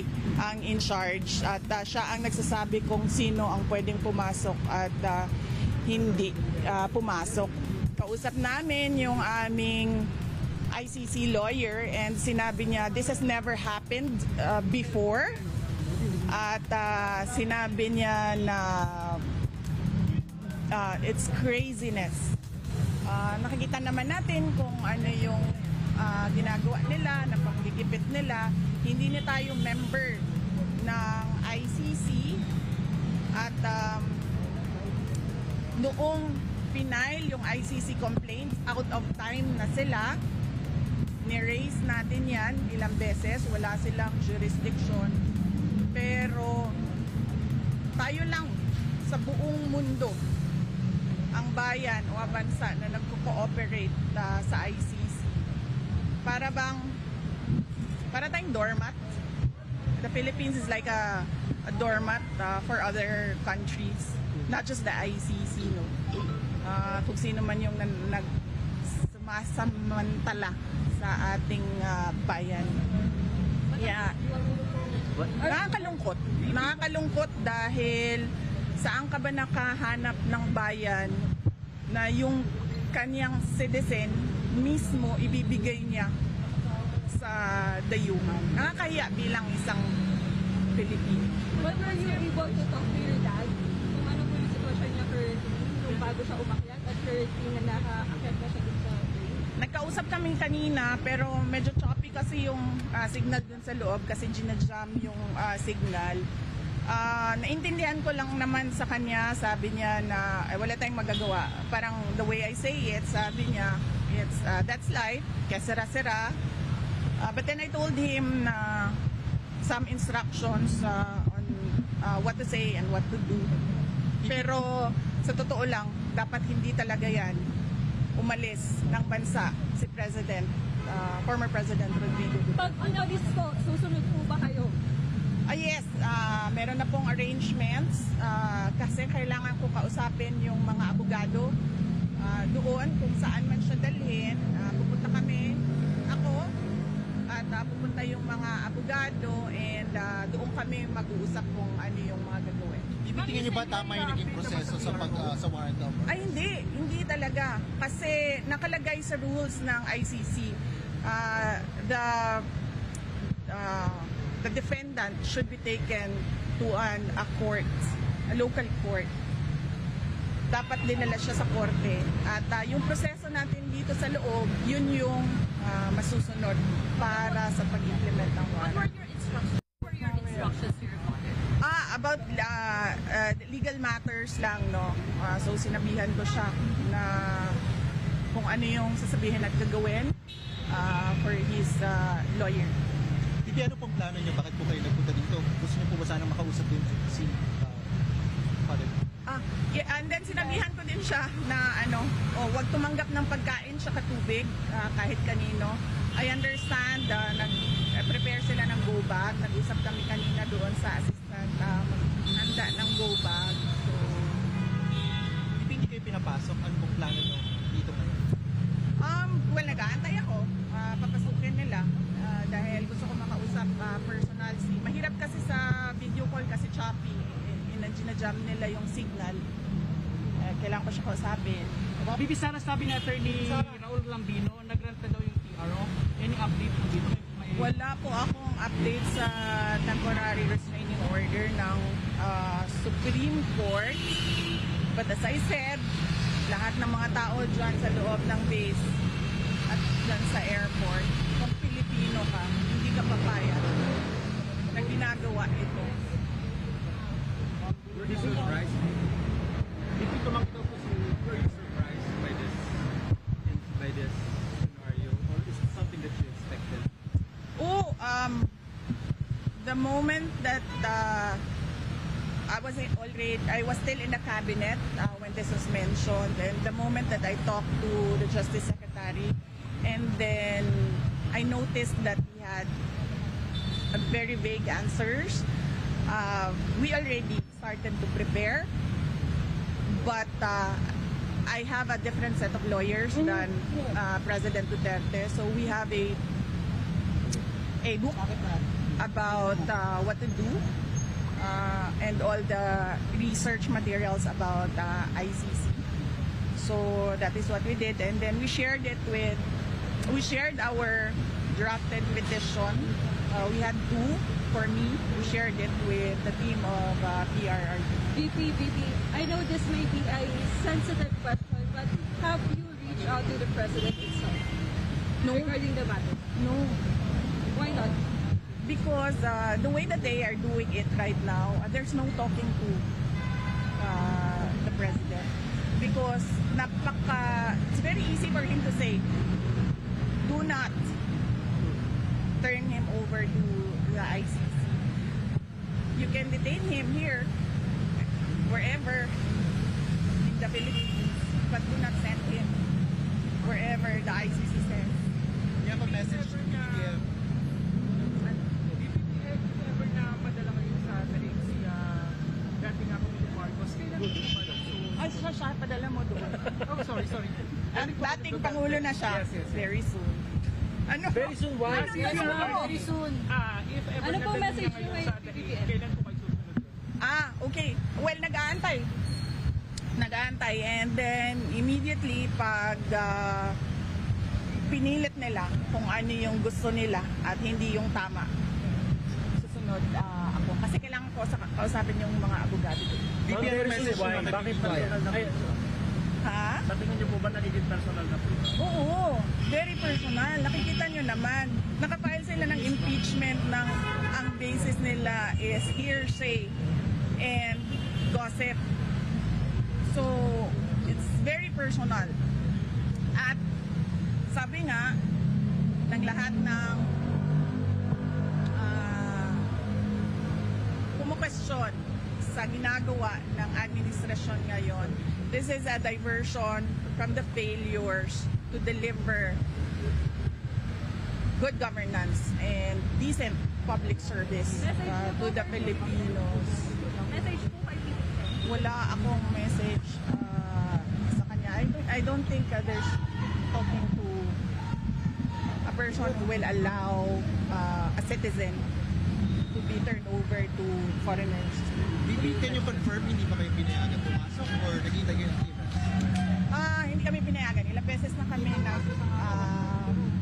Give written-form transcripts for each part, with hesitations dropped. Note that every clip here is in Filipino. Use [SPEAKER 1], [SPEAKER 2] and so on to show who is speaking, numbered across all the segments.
[SPEAKER 1] ICC ang in charge at siya ang nagsasabi kung sino ang pwedeng pumasok at hindi pumasok. Kausap namin yung aming ICC lawyer and sinabi niya this has never happened before at sinabi niya na it's craziness. Nakikita naman natin kung ano yung ginagawa nila, na panggigipit nila. Hindi na tayo member ng ICC at noong final yung ICC complaints, out of time na sila. Ni-raise natin yan ilang beses, wala silang jurisdiction. Pero tayo lang sa buong mundo ang bayan o bansa na nagko-cooperate sa ICC. Para tayong doormat. The Philippines is like a doormat for other countries, not just the ICC, no. Kung sino man yung sumasamantala sa ating bayan. Yeah. Nakakalungkot dahil saan ka ba nakahanap ng bayan na yung kanyang citizen mismo ibibigay niya sa dayuhan. Nakakahiya bilang isang Pilipino.
[SPEAKER 2] But were you able to talk to your dad kung ano po yung sitwasyon niya currently nung bago siya umakyat at currently na nakaakyat na siya dun sa train?
[SPEAKER 1] Nagkausap kami kanina pero medyo choppy kasi yung signal dun sa loob kasi ginajam yung signal. Naintindihan ko lang naman sa kanya, sabi niya na wala tayong magagawa. Parang the way I say it, sabi niya, that's life, kaya sira-sira. But then I told him na some instructions on what to say and what to do. Pero sa totoo lang, dapat hindi talaga yan umalis ng bansa si President, former President Rodrigo Duterte.
[SPEAKER 2] Pag umalis po, susunod po ba kayo?
[SPEAKER 1] Yes, meron na pong arrangements kasi kailangan ko kausapin yung mga abogado doon kung saan man siya dalhin. Pupunta kami, ako, at pupunta yung mga abogado and doon kami mag-uusap kung ano yung mga gagawin.
[SPEAKER 3] Tingin niyo ba tama yung naging proseso sa warrant of arrest?
[SPEAKER 1] Ay hindi talaga. Kasi nakalagay sa rules ng ICC, the defendant should be taken to a court, a local court. Dapat dinala siya sa korte. At yung proseso natin dito sa loob, yun yung masusunod para sa pag-implement ng warrant.
[SPEAKER 2] What were your instructions to your father?
[SPEAKER 1] About legal matters lang, no. So sinabihan ko siya na kung ano yung sasabihin at gagawin for his lawyer.
[SPEAKER 3] Hindi, ano pong plano niyo? Bakit po kayo nagpunta dito? Gusto niyo po ba sanang makausap din si father?
[SPEAKER 1] Yeah, and then sinabihan ko din siya na wag tumanggap ng pagkain sa katubig kahit kanino. I understand nag-prepare sila ng go bag. Nag-usap kami kanina doon sa assistant handa ng go bag. So,
[SPEAKER 3] Hindi kayo pinapasok? Ano pong plano niyo dito ngayon?
[SPEAKER 1] Well, nag-aantay ako. Papasukin nila dahil gusto ko makausap personal. Mahirap kasi sa video call kasi choppy. Ginajam nila yung signal. Kailangan ko siya kausapin.
[SPEAKER 4] Bibi Sara, sabi ni Attorney Raul Lambino, nagrenta daw yung TRO. Any update po dito?
[SPEAKER 1] Wala po akong update sa temporary restraining order ng Supreme Court. But as I said, lahat ng mga tao dyan sa loob ng base at dyan sa airport, kung Pilipino ka, hindi ka papayag na ginagawa ito.
[SPEAKER 5] Were you surprised? Did you tumakbo po were you surprised by this scenario, or is it something that you expected?
[SPEAKER 1] The moment that I was still in the cabinet when this was mentioned, and the moment that I talked to the Justice Secretary, and then I noticed that he had very vague answers. We already started to prepare, but I have a different set of lawyers than President Duterte, so we have a book about what to do and all the research materials about ICC. So that is what we did, and then we shared our drafted petition. We had 2 for me. We shared it with the team of PRRD.
[SPEAKER 2] VP, I know this may be a sensitive question, but have you reached out to the President himself
[SPEAKER 1] No.
[SPEAKER 2] regarding the matter?
[SPEAKER 1] No,
[SPEAKER 2] Why not?
[SPEAKER 1] because the way that they are doing it right now, there's no talking to the president. Because it's very easy for him to say, do not turn him over to the ICC. You can detain him here, wherever in the Philippines, but do not send him wherever the ICC sends.
[SPEAKER 3] You have a message to give.
[SPEAKER 4] If ever na madala kayo sa Tarik si dating ako ni Marcos, kailan ko madala?
[SPEAKER 1] Ay, siya, padala mo doon.
[SPEAKER 4] Oh, sorry.
[SPEAKER 1] Dating Pangulo na siya.
[SPEAKER 4] Yes.
[SPEAKER 1] Very soon. Ano?
[SPEAKER 6] Very soon, why?
[SPEAKER 2] Very soon.
[SPEAKER 4] If ever
[SPEAKER 2] Ano pong
[SPEAKER 4] nadala
[SPEAKER 2] message
[SPEAKER 4] niya
[SPEAKER 2] niyo
[SPEAKER 4] ngayon
[SPEAKER 2] kay
[SPEAKER 4] sa Tarik,
[SPEAKER 2] BBM?
[SPEAKER 4] kailan ko kayo susunod?
[SPEAKER 1] Okay. Well, nag-aantay. And then, immediately, pag pinilit nila kung ano yung gusto nila at hindi yung tama, susunod ako. Kasi kailangan ko kausapin yung mga abogado.
[SPEAKER 6] Ma'am, very soon, why? Bakit why?
[SPEAKER 1] Ha?
[SPEAKER 6] Sa tingin niyo po ba nagiging personal na po?
[SPEAKER 1] Oo. Very personal. Nakikita nyo naman. Nakapile sila ng impeachment ng ang basis nila is hearsay and gossip. So, it's very personal. At sabi nga ng lahat ng kumukwestiyon sa ginagawa ng administrasyon ngayon, this is a diversion from the failures to deliver good governance and decent public service to the Filipinos.
[SPEAKER 2] Message po kay BBM.
[SPEAKER 1] Wala akong message sa kanya. I don't think there's talking to a person who will allow a citizen to be turned over to foreigners.
[SPEAKER 3] VP, can you confirm hindi pa kayo pinayagan pumasok or nagkita kayo ng clearance?
[SPEAKER 1] Hindi kami pinayagan. Ilang beses na kami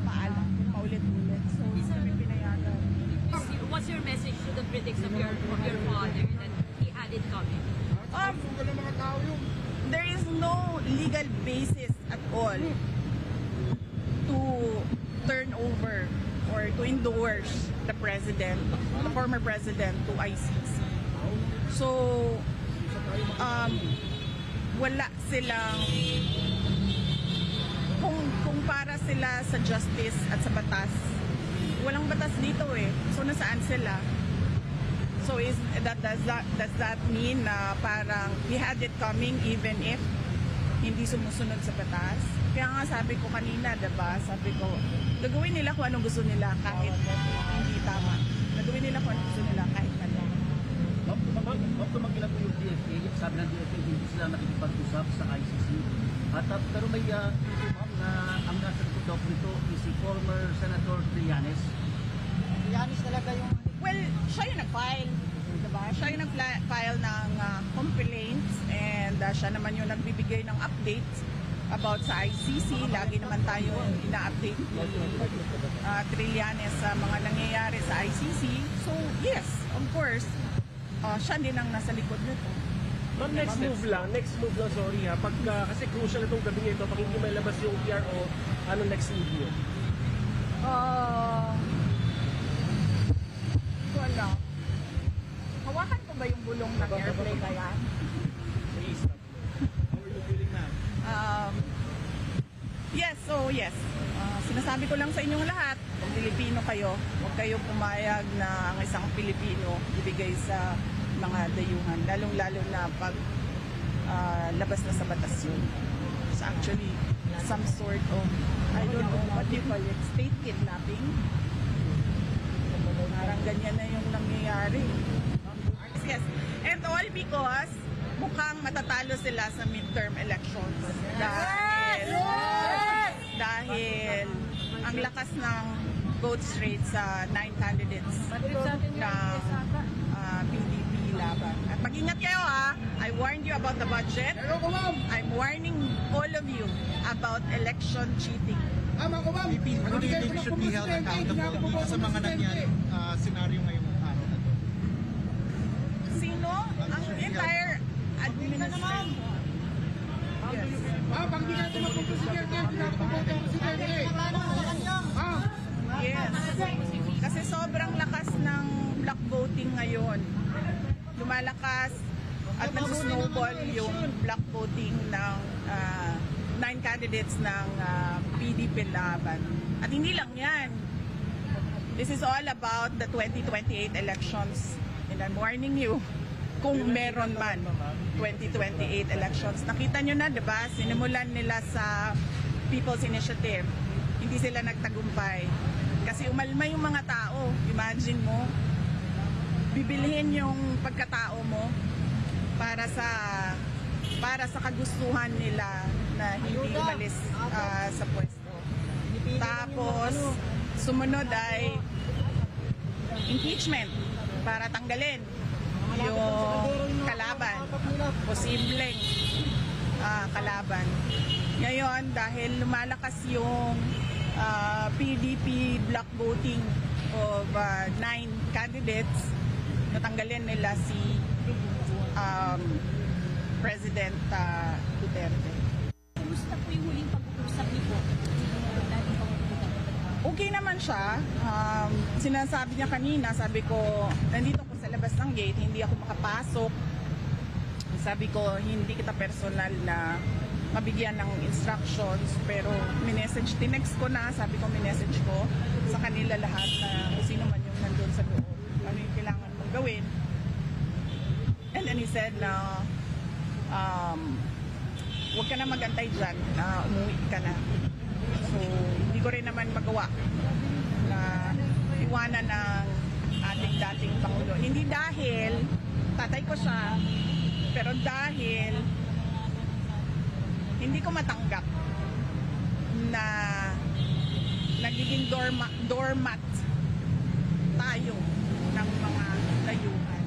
[SPEAKER 1] paalam, paulit-ulit. So, hindi kami pinayagan.
[SPEAKER 7] What's your message to the critics of your father that he had it coming?
[SPEAKER 1] There is no legal basis at all to turn over or to endorse the president, the former president, to ICC. So, wala silang, kung para sila sa justice at sa batas, walang batas dito eh. So, nasaan sila? So, does that mean na parang he had it coming even if hindi sumusunod sa batas? Kaya nga sabi ko kanina, diba? Sabi ko, gagawin nila kung anong gusto nila kahit hindi tama. Gagawin nila kung anong gusto nila kahit mali.
[SPEAKER 6] Ma'am, tumanggilan po yung DFA. Sabi ng DFA, hindi sila nakikipag-usap sa ICC. Pero may issue, ma'am, na ang nasa likod daw po nito is si former Senator Trillanes.
[SPEAKER 1] Well, siya yung nag-file. Diba? Siya yung nag-file ng complaints and siya naman yung nagbibigay ng updates about sa ICC. Lagi naman tayo ina-update ni Trillanes sa mga nangyayari sa ICC. So, yes, of course, siya din ang nasa likod nito.
[SPEAKER 8] Ma'am, next move lang, sorry ha. Kasi crucial itong gabi nito, pag hindi may labas yung PRO, ano next move nyo?
[SPEAKER 1] Wala. Hawakan ko ba yung bulong ng airplane na yan?
[SPEAKER 3] How are you feeling now?
[SPEAKER 1] Yes. Sinasabi ko lang sa inyong lahat, kung Pilipino kayo, huwag kayong pumayag na ang isang Pilipino ibigay sa mga dayuhan. Lalong-lalo na pag labas na sa batas yun. It's actually some sort of, I don't know what you call it, state kidnapping. Parang ganyan na yung nangyayari. Yes. And all because mukhang matatalo sila sa midterm elections. Dahil ang lakas ng vote straight sa 9 candidates ng PDP laban. At mag-ingat kayo I warned you about the budget. I'm warning all of you about election cheating.
[SPEAKER 3] VP, how do you think we should be held accountable dito sa mga nangyari senaryo ngayong araw na to?
[SPEAKER 1] Sino? Ang entire administration. Yes. Kasi sobrang lakas ng black voting ngayon. Lumalakas at nag-snowball yung black voting ng 9 candidates ng PDP laban. At hindi lang yan. This is all about the 2028 elections. And I'm warning you, kung meron man 2028 elections. Nakita nyo na, diba? Sinimulan nila sa People's Initiative. Hindi sila nagtagumpay. Kasi umalma yung mga tao. Imagine mo, bibilhin yung pagkatao mo para sa kagustuhan nila na hindi umalis sa pwesto. Tapos, sumunod ay impeachment para tanggalin yung kalaban, posibleng kalaban. Ngayon, dahil lumalakas yung PDP block voting of 9 candidates, natanggalin nila si President Duterte.
[SPEAKER 7] Kumusta po yung huling pag-uusap niyo po?
[SPEAKER 1] Okay naman siya. Sinasabi niya kanina, sabi ko, nandito ko sa labas ng gate, hindi ako makapasok. Sabi ko, hindi kita personal na mabigyan ng instructions, pero tinext ko na, sabi ko, minessage ko sa kanila lahat na sino man yung nandun sa loob. Ano yung kailangan mong gawin. And then he said na, huwag ka na magantay dyan, umuwi ka na. So, hindi ko rin naman magawa na iwanan ng ating dating Pangulo. Hindi dahil tatay ko siya, pero dahil hindi ko matanggap na nagiging doormat tayo ng mga layuhan.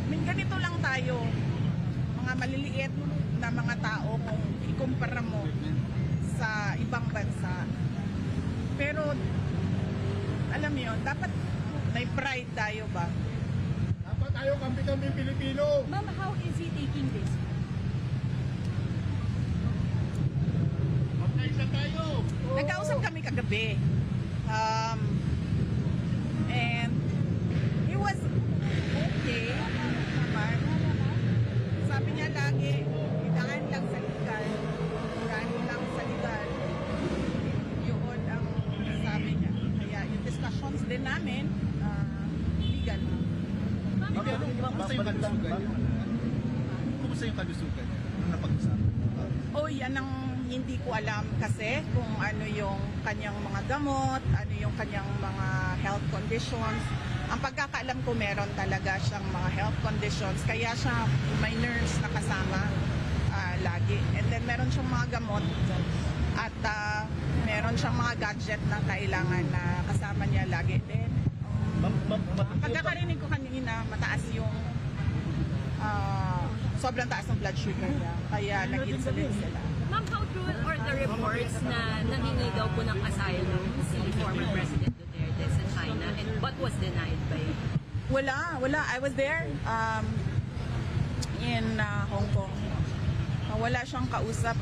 [SPEAKER 1] I mean, ganito lang tayo, mga maliliit na mga tao kung ikumpara mo sa ibang bansa. Pero, alam mo yun, dapat may pride tayo ba?
[SPEAKER 8] Dapat tayo kampi-kampi Pilipino.
[SPEAKER 7] Ma'am, how is he taking this?
[SPEAKER 8] Magkaisa tayo.
[SPEAKER 1] Nagkausap kami kagabi. And he was okay naman. Sabi niya lagi, idaan lang sa legal. Idaan lang sa legal. Yun ang sabi niya. Kaya yung discussions din namin, legal.
[SPEAKER 3] Okay, kumusta yung kalusugan? Kumusta yung kalusugan? Ano napag-usapan?
[SPEAKER 1] Oh, yan ang hindi ko alam kasi kung ano yung kanyang mga gamot, ano yung kanyang mga health conditions. Ang pagkakaalam ko meron talaga siyang mga health conditions, kaya siya may nurse na kasama lagi. And then meron siyang mga gamot at meron siyang mga gadget na kailangan na kasama niya lagi. Then, pagkakarinig ko kanina, mataas yung sobrang taas ng blood sugar niya. Kaya nag-insulin sila.
[SPEAKER 7] Ma'am, how true are the reports na nangingi daw po ng asylum si former President Duterte sa China and what was denied by?
[SPEAKER 1] Wala. I was there in Hong Kong. Wala siyang kausap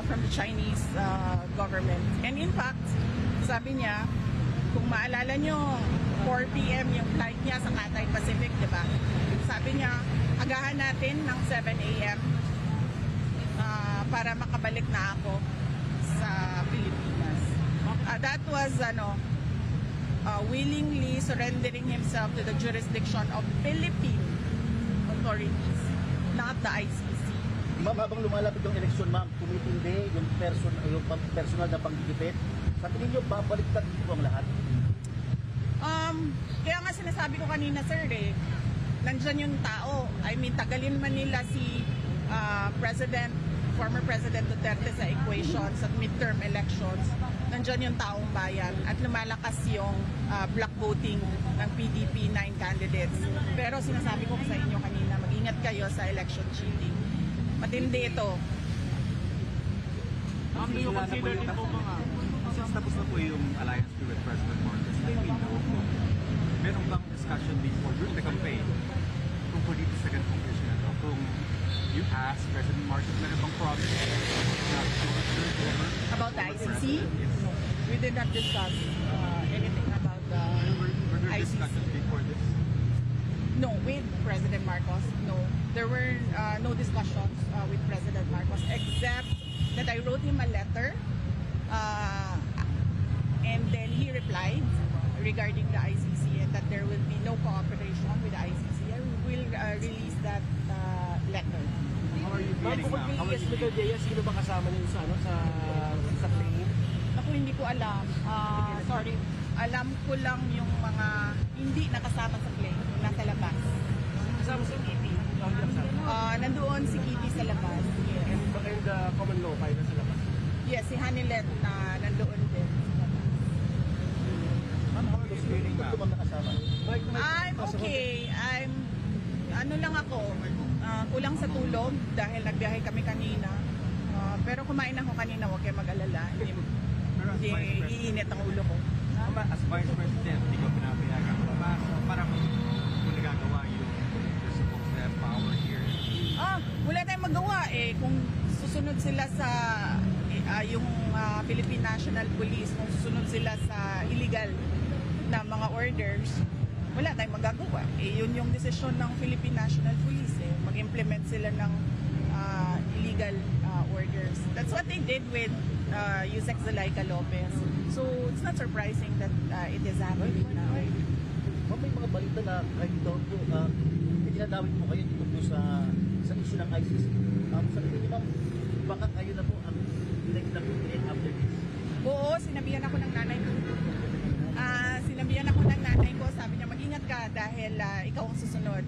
[SPEAKER 1] from the Chinese government. And in fact, sabi niya, kung maalala nyo, 4 p.m. yung flight niya sa Cathay Pacific, di ba? Sabi niya, agahan natin ng 7 a.m. Para makabalik na ako sa Pilipinas. That was willingly surrendering himself to the jurisdiction of Philippine authorities, not the ICC.
[SPEAKER 6] Ma'am, habang lumalapit yung eleksyon, ma'am, tumitindi yung personal na panggigipit. Sa tingin nyo, babaliktad dito ang lahat?
[SPEAKER 1] Kaya nga sinasabi ko kanina, sir, nandyan yung tao. I mean, tagalin man nila si former President Duterte sa equations at midterm elections. nandyan yung taong bayan at lumalakas yung block voting ng PDP 9 candidates. Pero sinasabi ko sa inyo kanina, mag-ingat kayo sa election cheating. Matindi ito.
[SPEAKER 4] Ma'am, do you consider din po mga
[SPEAKER 5] Since tapos na po yung alliance with President Marcos, may we know kung meron bang discussion before during the campaign kung pwede sa ganitong issue na to, kung you ask President Marcos meron bang promise na
[SPEAKER 1] About the ICC?
[SPEAKER 5] Yes.
[SPEAKER 1] We did not discuss anything about the
[SPEAKER 5] Were there
[SPEAKER 1] ICC.
[SPEAKER 5] discussions before this?
[SPEAKER 1] No, with President Marcos, no. There were no discussions with President Marcos except that I wrote him a letter and then he replied regarding the ICC and that there will be no cooperation with the ICC. I will release that letter.
[SPEAKER 5] How are you
[SPEAKER 8] Ma'am,
[SPEAKER 5] feeling
[SPEAKER 8] kung
[SPEAKER 5] now? How are you
[SPEAKER 8] mag-Miguel
[SPEAKER 5] feeling?
[SPEAKER 8] Diaz, sino ba kasama niyo sa, sa plane?
[SPEAKER 1] Ako hindi ko alam. Sorry. Alam ko lang yung mga hindi nakasama sa plane, nasa labas.
[SPEAKER 8] Kasama si Kitty. Ang kasama.
[SPEAKER 1] Nandoon si Kitty sa labas. Yes.
[SPEAKER 8] And common law, kayo na sa labas.
[SPEAKER 1] Yes, si Hanilet na nandoon din.
[SPEAKER 5] Ma'am, how are you feeling now?
[SPEAKER 6] Ito bang nakasama?
[SPEAKER 1] I'm okay. Ano lang ako, kulang sa tulog dahil nagbiyahe kami kanina. Pero kumain ako kanina, huwag kayo mag-alala.
[SPEAKER 5] Pero as
[SPEAKER 1] Hindi
[SPEAKER 5] Vice President,
[SPEAKER 1] iinit ang ulo ko.
[SPEAKER 5] as Vice President, hindi ko pinapayagan pumasok. Parang kung nagagawa yung you're supposed to have power here.
[SPEAKER 1] Wala tayong magawa eh. Kung susunod sila sa yung Philippine National Police, kung susunod sila sa illegal na mga orders, wala tayong magagawa. Eh, yun yung desisyon ng Philippine National Police eh. Mag-implement sila ng illegal orders. That's what they did with Yusek Zalaika Lopez. So, it's not surprising that it is happening now.
[SPEAKER 6] Ma'am, may mga balita na kayo daw po, dinadawit po kayo dito po sa issue ng ICC. Sa tingin niyo, ma'am, baka kayo na po ang next na president after this?
[SPEAKER 1] Oo, sinabihan ako ng nanay ko. Sinabihan ako ng nanay ko, sabi niya, mag-ingat ka dahil ikaw ang susunod.